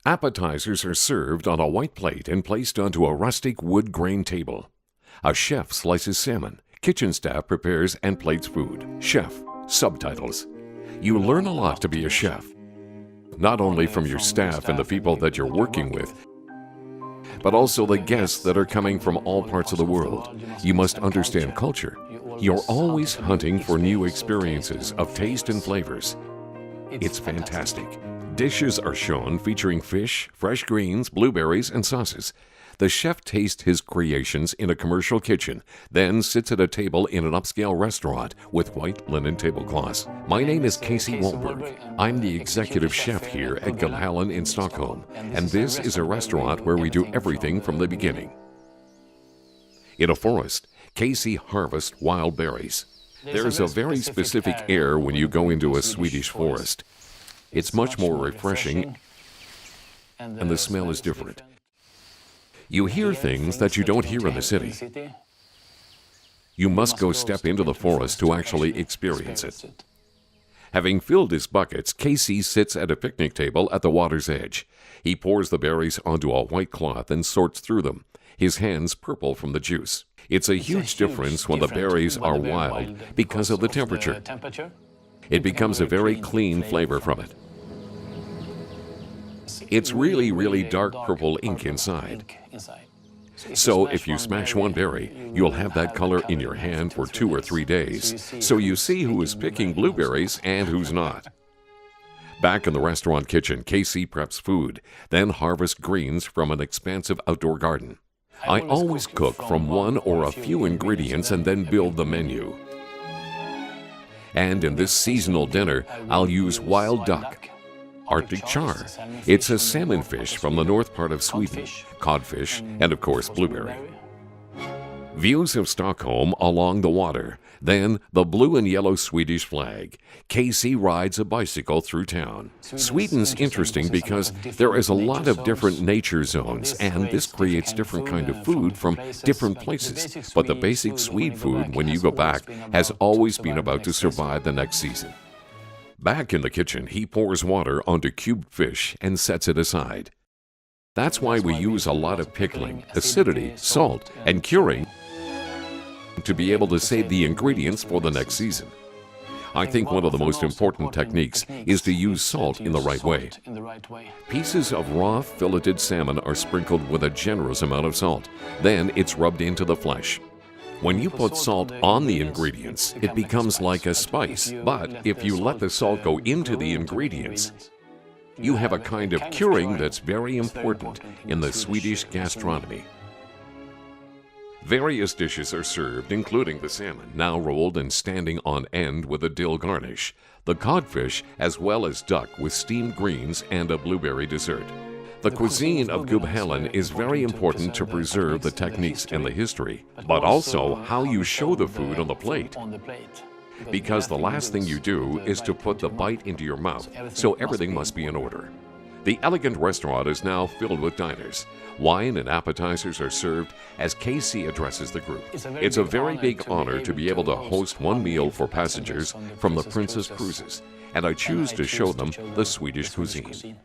Appetizers are served on a white plate and placed onto a rustic wood grain table. A chef slices salmon. Kitchen staff prepares and plates food. Chef, subtitles. You learn a lot to be a chef, not only from your staff and the people that you're working with, but also the guests that are coming from all parts of the world. You must understand culture. You're always hunting for new experiences of taste and flavors. It's fantastic. Dishes are shown featuring fish, fresh greens, blueberries, and sauces. The chef tastes his creations in a commercial kitchen, then sits at a table in an upscale restaurant with white linen tablecloths. My name is KC Wallberg. I'm the executive chef here at Gubbhyllan in Stockholm, and this is a restaurant where we do everything from the beginning. In a forest, KC harvests wild berries. There's a very specific air when you go into a Swedish forest. It's much more refreshing, and the smell is different. You hear things that you don't hear in the city. You must go step into the forest to actually experience it. Having filled his buckets, KC sits at a picnic table at the water's edge. He pours the berries onto a white cloth and sorts through them, his hands purple from the juice. It's a huge difference when the berries are wild because of the temperature. It becomes a very clean flavor from it. It's really dark purple ink inside. So if you smash one berry, you'll have that color in your hand for 2 or 3 days. So you see who is picking blueberries and who's not. Back in the restaurant kitchen, KC preps food, then harvests greens from an expansive outdoor garden. I always cook from one or a few ingredients and then build the menu. And in this seasonal dinner, I'll use wild duck, Arctic char. It's a salmon fish from the north part of Sweden, codfish, and of course blueberry. Views of Stockholm along the water, then the blue and yellow Swedish flag. KC rides a bicycle through town. Sweden's interesting because there is a lot of different nature zones, and this creates different kind of food from different places. But the basic Swede food, when you go back, has always been about to survive the next season. Back in the kitchen, he pours water onto cubed fish and sets it aside. That's why we use a lot of pickling, acidity, salt, and curing to be able to save the ingredients for the next season. I think one of the most important techniques is to use salt in the right way. Pieces of raw filleted salmon are sprinkled with a generous amount of salt. Then it's rubbed into the flesh. When you put salt on the ingredients, it becomes like a spice. But if you let the salt go into the ingredients, you have a kind of curing that's very important in the Swedish gastronomy. Various dishes are served, including the salmon, now rolled and standing on end with a dill garnish, the codfish, as well as duck with steamed greens and a blueberry dessert. The cuisine of Gubbhyllan is very important to preserve the techniques and the history, but also how you show the food on the plate. Because the last thing you do is to put the bite into your mouth, so everything must be in order. The elegant restaurant is now filled with diners. Wine and appetizers are served as KC addresses the group. It's a very big honor to be able to host one meal for passengers from the Princess Cruises, and I choose to show them the Swedish cuisine.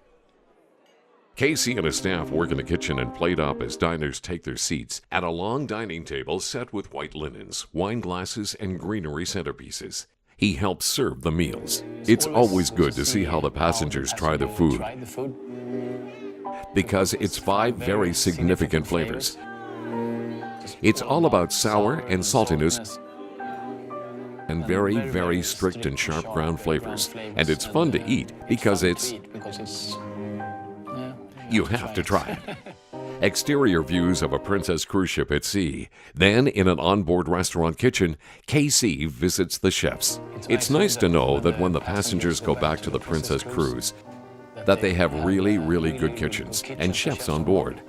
KC and his staff work in the kitchen and plate up as diners take their seats at a long dining table set with white linens, wine glasses, and greenery centerpieces. He helps serve the meals. It's always good to see how the passengers try the food, because it's 5 very significant flavors. It's all about sour and saltiness and very strict and sharp ground flavors. And it's fun to eat because you have to try it. Exterior views of a Princess cruise ship at sea. Then, in an onboard restaurant kitchen, KC visits the chefs. It's nice to know that when the passengers go back to the Princess cruise, that they have really good kitchens and chefs on board.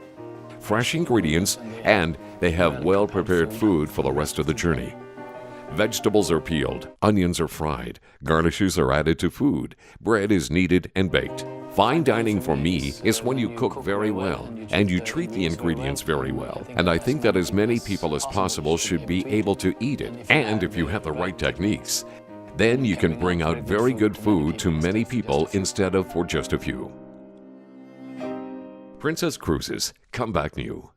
Fresh ingredients, and they have well-prepared food for the rest of the journey. Vegetables are peeled, onions are fried, garnishes are added to food, bread is kneaded and baked. Fine dining for me is when you cook very well and you treat the ingredients very well. And I think that as many people as possible should be able to eat it. And if you have the right techniques, then you can bring out very good food to many people instead of for just a few. Princess Cruises, come back new.